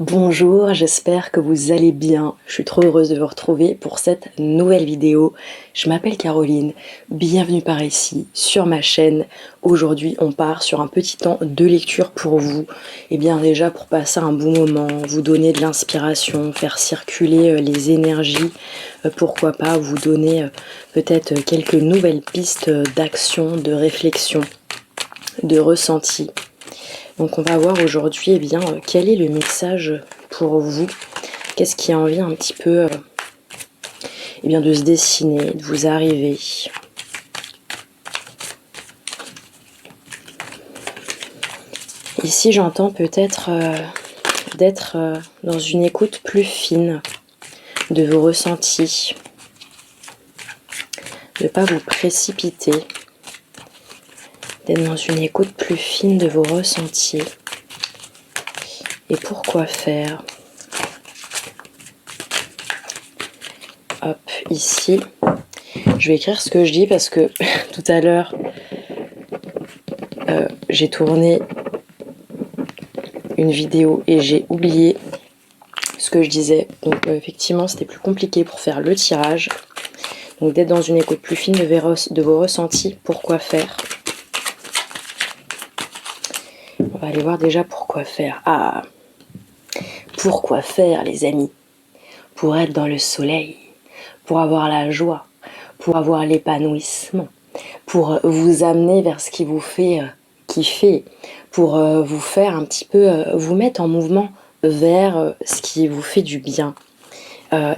Bonjour, j'espère que vous allez bien. Je suis trop heureuse de vous retrouver pour cette nouvelle vidéo. Je m'appelle Caroline, bienvenue par ici sur ma chaîne. Aujourd'hui, on part sur un petit temps de lecture pour vous. Et bien déjà pour passer un bon moment, vous donner de l'inspiration, faire circuler les énergies. Pourquoi pas vous donner peut-être quelques nouvelles pistes d'action, de réflexion, de ressenti. Donc on va voir aujourd'hui quel est le message pour vous. Qu'est-ce qui a envie un petit peu de se dessiner, de vous arriver. Ici j'entends peut-être d'être dans une écoute plus fine de vos ressentis, de ne pas vous précipiter, d'être dans une écoute plus fine de vos ressentis. Et pourquoi faire? Hop, ici, je vais écrire ce que je dis parce que tout à l'heure, j'ai tourné une vidéo et j'ai oublié ce que je disais. Donc effectivement, c'était plus compliqué pour faire le tirage. Donc d'être dans une écoute plus fine de vos ressentis. Pourquoi faire? On va aller voir déjà pourquoi faire. Ah, pourquoi faire, les amis? Pour être dans le soleil, pour avoir la joie, pour avoir l'épanouissement, pour vous amener vers ce qui vous fait kiffer, pour vous faire un petit peu, vous mettre en mouvement vers ce qui vous fait du bien.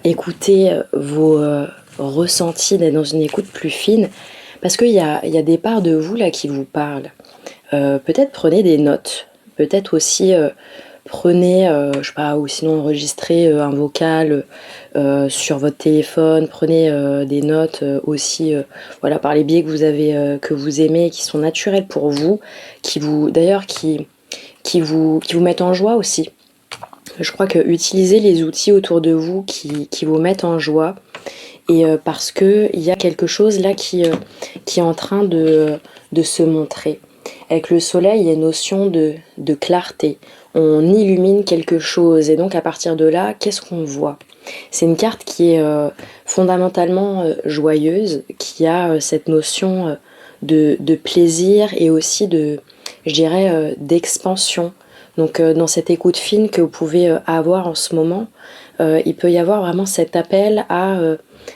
Écoutez vos ressentis, d'être dans une écoute plus fine, parce qu'il y a des parts de vous là qui vous parlent. Peut-être prenez des notes, peut-être aussi prenez, je sais pas, ou sinon enregistrez un vocal sur votre téléphone, prenez des notes aussi, voilà, par les biais que vous avez, que vous aimez, qui sont naturels pour vous, qui vous, d'ailleurs, qui vous mettent en joie aussi. Je crois que utiliser les outils autour de vous qui vous mettent en joie, et parce que il y a quelque chose là qui est en train de se montrer. Avec le soleil, il y a une notion de clarté. On illumine quelque chose et donc à partir de là, qu'est-ce qu'on voit? C'est une carte qui est fondamentalement joyeuse, qui a cette notion de plaisir et aussi de, je dirais, d'expansion. Donc dans cette écoute fine que vous pouvez avoir en ce moment, il peut y avoir vraiment cet appel à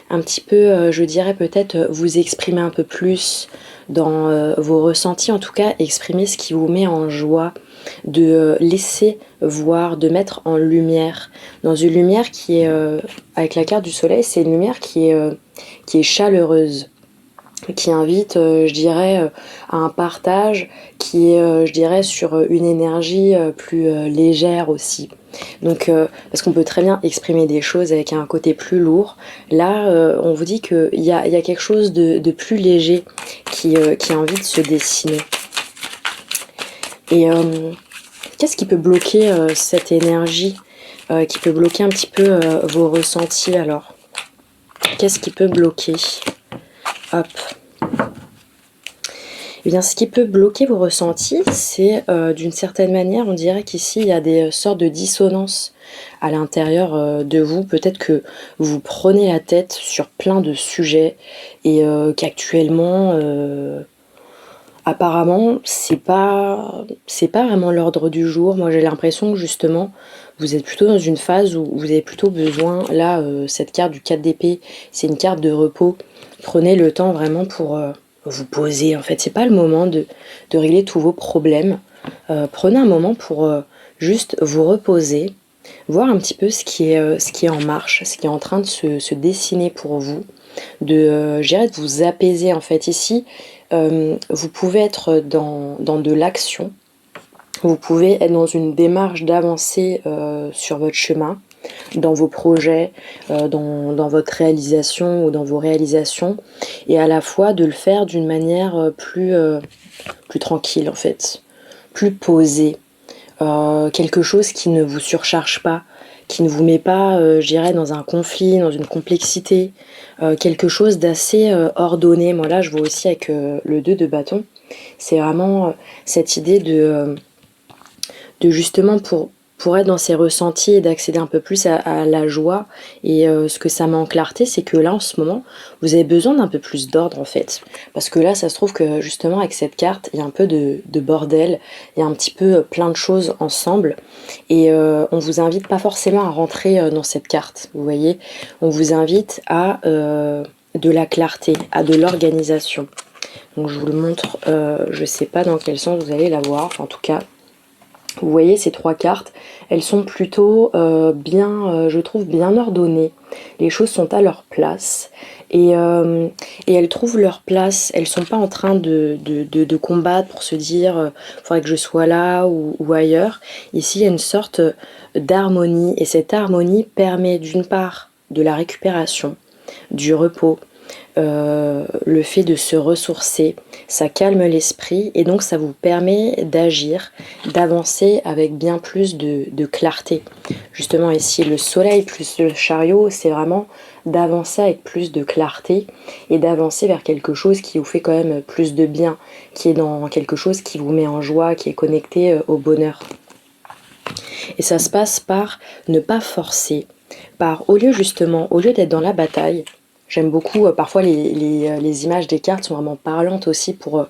un petit peu, je dirais peut-être vous exprimer un peu plus dans vos ressentis, en tout cas exprimer ce qui vous met en joie, de laisser voir, de mettre en lumière, dans une lumière qui est, avec la carte du soleil, c'est une lumière qui est chaleureuse, qui invite, je dirais, à un partage, qui est, je dirais, sur une énergie plus légère aussi. Donc, parce qu'on peut très bien exprimer des choses avec un côté plus lourd. Là, on vous dit qu'il y a quelque chose de plus léger qui a envie de se dessiner. Et qu'est-ce qui peut bloquer cette énergie, qui peut bloquer un petit peu vos ressentis alors? Qu'est-ce qui peut bloquer? Hop. Eh bien, ce qui peut bloquer vos ressentis, c'est d'une certaine manière, on dirait qu'ici, il y a des sortes de dissonances à l'intérieur de vous. Peut-être que vous prenez la tête sur plein de sujets et qu'actuellement, apparemment, c'est pas vraiment l'ordre du jour. Moi, j'ai l'impression que justement, vous êtes plutôt dans une phase où vous avez plutôt besoin, là, cette carte du 4 d'épée, c'est une carte de repos. Prenez le temps vraiment pour vous poser. En fait, c'est pas le moment de régler tous vos problèmes. Prenez un moment pour juste vous reposer, voir un petit peu ce qui est en marche, ce qui est en train de se dessiner pour vous, je dirais de vous apaiser en fait. Ici, vous pouvez être dans de l'action, vous pouvez être dans une démarche d'avancée sur votre chemin, dans vos projets, dans votre réalisation ou dans vos réalisations, et à la fois de le faire d'une manière plus tranquille en fait, plus posée, quelque chose qui ne vous surcharge pas, qui ne vous met pas, je dirais, dans un conflit, dans une complexité, quelque chose d'assez ordonné. Moi là, je vois aussi avec le 2 de bâton, c'est vraiment cette idée de justement pour pour être dans ses ressentis et d'accéder un peu plus à la joie. Et ce que ça met en clarté, c'est que là, en ce moment, vous avez besoin d'un peu plus d'ordre, en fait. Parce que là, ça se trouve que, justement, avec cette carte, il y a un peu de bordel, il y a un petit peu plein de choses ensemble. Et on vous invite pas forcément à rentrer dans cette carte, vous voyez. On vous invite à de la clarté, à de l'organisation. Donc je vous le montre, je sais pas dans quel sens vous allez la voir, enfin, en tout cas, vous voyez ces 3 cartes, elles sont plutôt bien, je trouve, bien ordonnées. Les choses sont à leur place et elles trouvent leur place. Elles sont pas en train de combattre pour se dire faudrait que je sois là ou ailleurs. Ici, il y a une sorte d'harmonie et cette harmonie permet d'une part de la récupération, du repos, le fait de se ressourcer, ça calme l'esprit et donc ça vous permet d'agir, d'avancer avec bien plus de clarté. Justement ici, le soleil plus le chariot, c'est vraiment d'avancer avec plus de clarté et d'avancer vers quelque chose qui vous fait quand même plus de bien, qui est dans quelque chose qui vous met en joie, qui est connecté au bonheur. Et ça se passe par ne pas forcer, par au lieu d'être dans la bataille. J'aime beaucoup, parfois les images des cartes sont vraiment parlantes aussi pour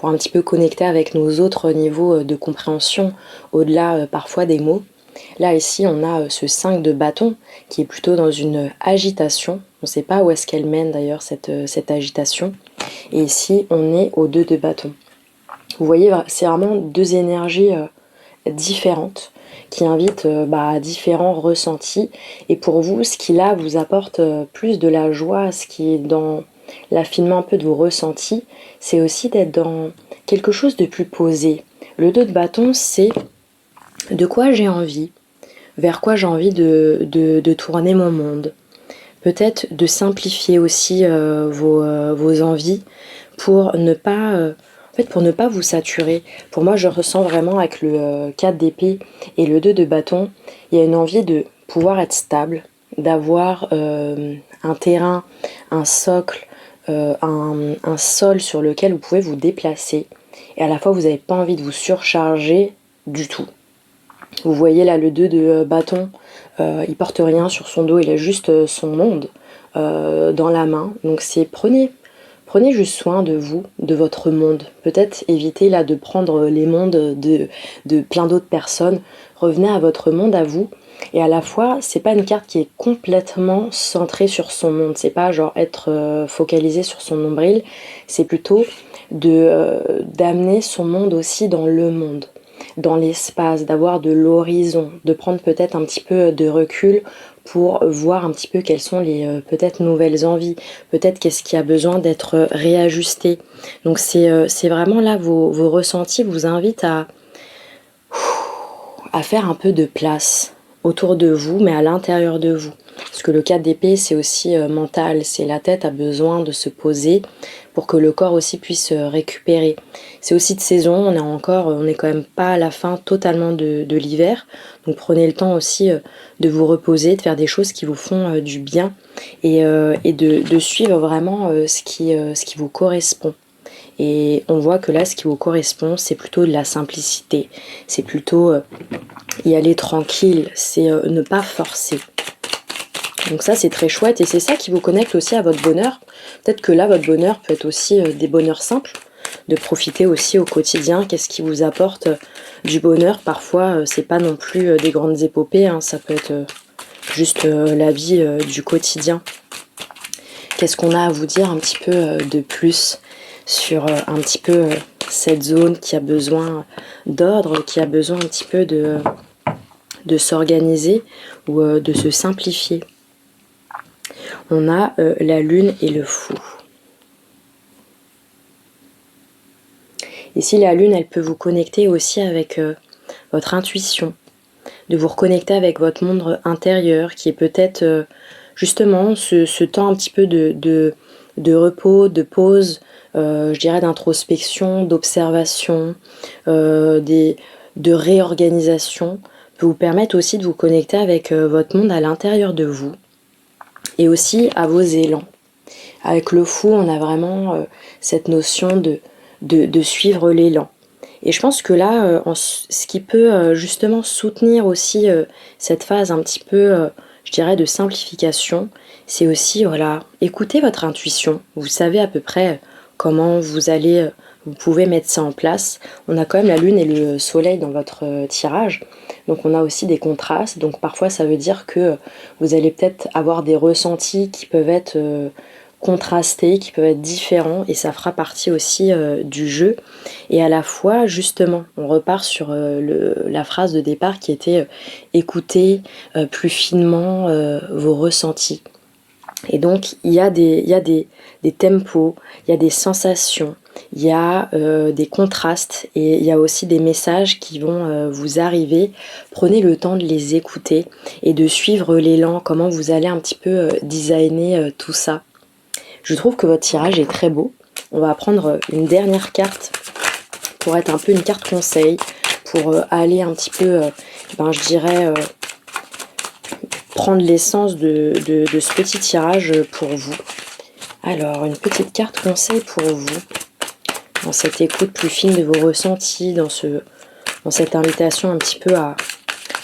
un petit peu connecter avec nos autres niveaux de compréhension, au-delà parfois des mots. Là ici on a ce 5 de bâton qui est plutôt dans une agitation, on ne sait pas où est-ce qu'elle mène d'ailleurs cette agitation, et ici on est au 2 de bâton. Vous voyez, c'est vraiment 2 énergies différentes qui invitent à différents ressentis. Et pour vous, ce qui là vous apporte plus de la joie, ce qui est dans l'affinement un peu de vos ressentis, c'est aussi d'être dans quelque chose de plus posé. Le 2 de bâton, c'est de quoi j'ai envie, vers quoi j'ai envie de tourner mon monde. Peut-être de simplifier aussi vos envies pour ne pas pour ne pas vous saturer. Pour moi, je ressens vraiment avec le 4 d'épée et le 2 de bâton, il y a une envie de pouvoir être stable, d'avoir un terrain, un socle, un sol sur lequel vous pouvez vous déplacer. Et à la fois, vous n'avez pas envie de vous surcharger du tout. Vous voyez là le 2 de bâton, il porte rien sur son dos, il a juste son monde dans la main. Donc c'est prenez juste soin de vous, de votre monde. Peut-être évitez là de prendre les mondes de plein d'autres personnes. Revenez à votre monde, à vous. Et à la fois, c'est pas une carte qui est complètement centrée sur son monde. C'est pas genre être focalisé sur son nombril. C'est plutôt d'amener son monde aussi dans le monde, dans l'espace, d'avoir de l'horizon, de prendre peut-être un petit peu de recul pour voir un petit peu quelles sont les peut-être nouvelles envies, peut-être qu'est-ce qui a besoin d'être réajusté. Donc c'est vraiment là vos ressentis vous invitent à faire un peu de place autour de vous, mais à l'intérieur de vous. Parce que le 4 d'épée, c'est aussi mental, c'est la tête a besoin de se poser pour que le corps aussi puisse récupérer. C'est aussi de saison, on est quand même pas à la fin totalement de l'hiver, donc prenez le temps aussi de vous reposer, de faire des choses qui vous font du bien et de suivre vraiment ce qui vous correspond. Et on voit que là, ce qui vous correspond, c'est plutôt de la simplicité, c'est plutôt y aller tranquille, c'est ne pas forcer. Donc ça c'est très chouette et c'est ça qui vous connecte aussi à votre bonheur. Peut-être que là votre bonheur peut être aussi des bonheurs simples, de profiter aussi au quotidien, qu'est-ce qui vous apporte du bonheur. Parfois c'est pas non plus des grandes épopées, hein, ça peut être juste la vie du quotidien. Qu'est-ce qu'on a à vous dire un petit peu de plus sur un petit peu cette zone qui a besoin d'ordre, qui a besoin un petit peu de s'organiser ou de se simplifier. On a la lune et le fou. Ici, la lune, elle peut vous connecter aussi avec votre intuition, de vous reconnecter avec votre monde intérieur, qui est peut-être justement ce temps un petit peu de repos, de pause, je dirais d'introspection, d'observation, de réorganisation, peut vous permettre aussi de vous connecter avec votre monde à l'intérieur de vous et aussi à vos élans. Avec le fou, on a vraiment cette notion de suivre l'élan. Et je pense que là, ce qui peut justement soutenir aussi cette phase un petit peu, je dirais, de simplification, c'est aussi, voilà, écoutez votre intuition. Vous savez à peu près comment vous pouvez mettre ça en place. On a quand même la lune et le soleil dans votre tirage, donc on a aussi des contrastes. Donc parfois ça veut dire que vous allez peut-être avoir des ressentis qui peuvent être contrastés, qui peuvent être différents, et ça fera partie aussi du jeu. Et à la fois, justement, on repart sur la phrase de départ qui était écouter plus finement vos ressentis. Et donc, il y a des tempos, il y a des sensations, il y a des contrastes, et il y a aussi des messages qui vont vous arriver. Prenez le temps de les écouter et de suivre l'élan, comment vous allez un petit peu designer tout ça. Je trouve que votre tirage est très beau. On va prendre une dernière carte pour être un peu une carte conseil, pour aller un petit peu, je dirais, prendre l'essence de ce petit tirage pour vous. Alors, une petite carte conseil pour vous, dans cette écoute plus fine de vos ressentis, dans cette invitation un petit peu à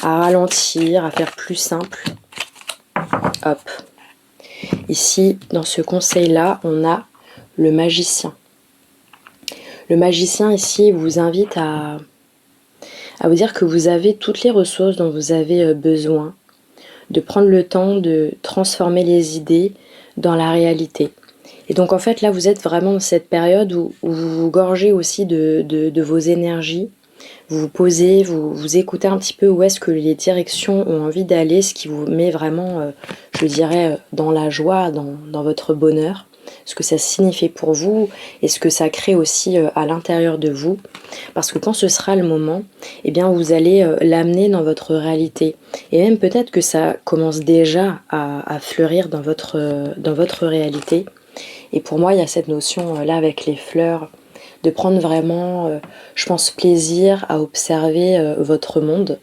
ralentir, à faire plus simple. Hop. Ici, dans ce conseil-là, on a le magicien. Le magicien, ici, vous invite à vous dire que vous avez toutes les ressources dont vous avez besoin, de prendre le temps de transformer les idées dans la réalité. Et donc, en fait, là, vous êtes vraiment dans cette période où vous vous gorgez aussi de vos énergies. Vous vous posez, vous écoutez un petit peu où est-ce que les directions ont envie d'aller, ce qui vous met vraiment, je dirais, dans la joie, dans votre bonheur, ce que ça signifie pour vous et ce que ça crée aussi à l'intérieur de vous. Parce que quand ce sera le moment, eh bien vous allez l'amener dans votre réalité. Et même peut-être que ça commence déjà à fleurir dans votre réalité. Et pour moi, il y a cette notion là avec les fleurs, de prendre vraiment, je pense, plaisir à observer votre monde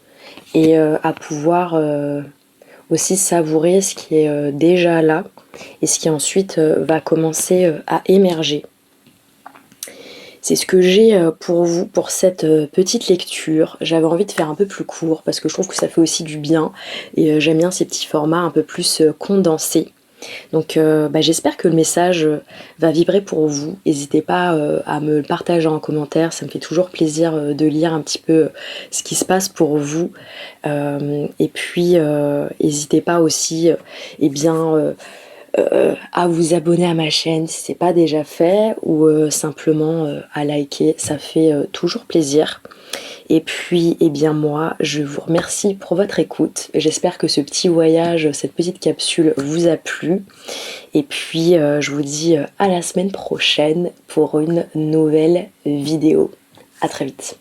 et à pouvoir aussi savourer ce qui est déjà là et ce qui ensuite va commencer à émerger. C'est ce que j'ai pour vous pour cette petite lecture. J'avais envie de faire un peu plus court parce que je trouve que ça fait aussi du bien et j'aime bien ces petits formats un peu plus condensés. Donc j'espère que le message va vibrer pour vous. N'hésitez pas à me le partager en commentaire, ça me fait toujours plaisir de lire un petit peu ce qui se passe pour vous. Et puis n'hésitez pas aussi à vous abonner à ma chaîne si c'est pas déjà fait, ou simplement à liker, ça fait toujours plaisir. Et puis, moi, je vous remercie pour votre écoute. J'espère que ce petit voyage, cette petite capsule vous a plu. Et puis, je vous dis à la semaine prochaine pour une nouvelle vidéo. À très vite.